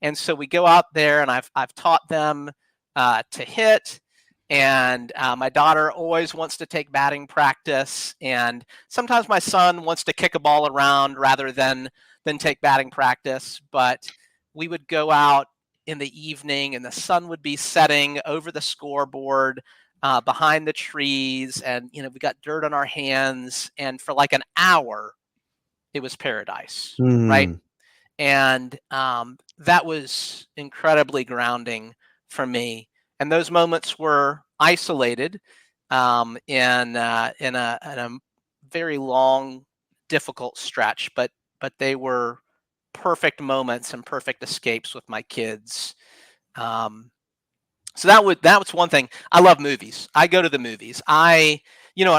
And so we go out there, and I've taught them to hit. And my daughter always wants to take batting practice, and sometimes my son wants to kick a ball around rather than take batting practice. But we would go out in the evening, and the sun would be setting over the scoreboard behind the trees, and we got dirt on our hands, and for like an hour, it was paradise, right? Mm. And that was incredibly grounding for me. And those moments were isolated in a very long, difficult stretch, but they were perfect moments and perfect escapes with my kids. So that was one thing. I love movies. I go to the movies. At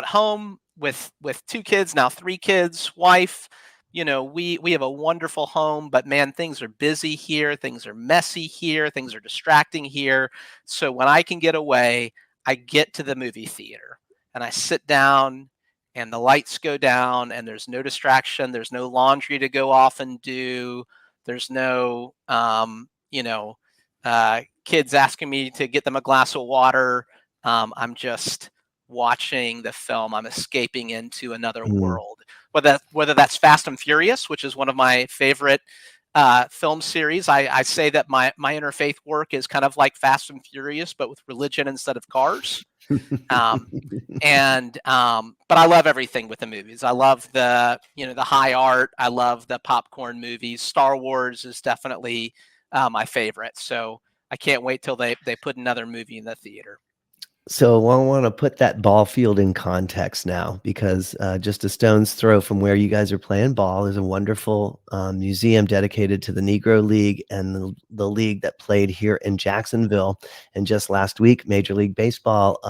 home with two kids, now three kids, wife, we have a wonderful home, but man, things are busy here, things are messy here, things are distracting here. So when I can get away, I get to the movie theater and I sit down and the lights go down and there's no distraction, there's no laundry to go off and do, there's no kids asking me to get them a glass of water. I'm just watching the film. I'm escaping into another Mm. world. Whether that's Fast and Furious, which is one of my favorite film series. I say that my interfaith work is kind of like Fast and Furious, but with religion instead of cars. Um, but I love everything with the movies. I love the high art. I love the popcorn movies. Star Wars is definitely my favorite. So I can't wait till they put another movie in the theater. So I want to put that ball field in context now, because just a stone's throw from where you guys are playing ball is a wonderful museum dedicated to the Negro League and the league that played here in Jacksonville. And just last week, Major League Baseball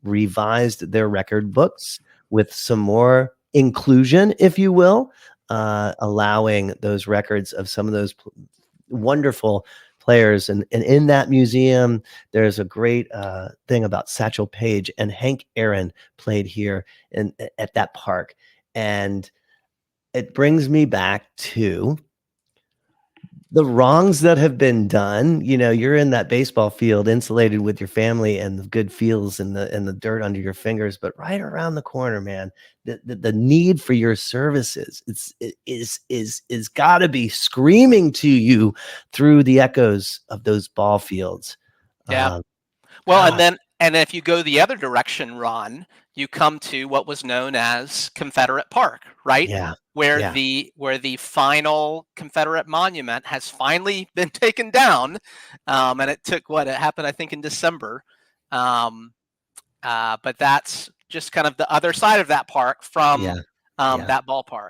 revised their record books with some more inclusion, if you will, allowing those records of some of those wonderful players. And in that museum, there's a great thing about Satchel Paige, and Hank Aaron played here at that park. And it brings me back to the wrongs that have been done. You're in that baseball field insulated with your family and the good feels and the dirt under your fingers, but right around the corner, man, the need for your services is got to be screaming to you through the echoes of those ball fields. Yeah. Uh, Well, God, and if you go the other direction, Ron, you come to what was known as Confederate Park, right? yeah, Where yeah, the final Confederate monument has finally been taken down, and it took it happened, I think, in December. Um, but that's just kind of the other side of that park yeah, from yeah. that ballpark.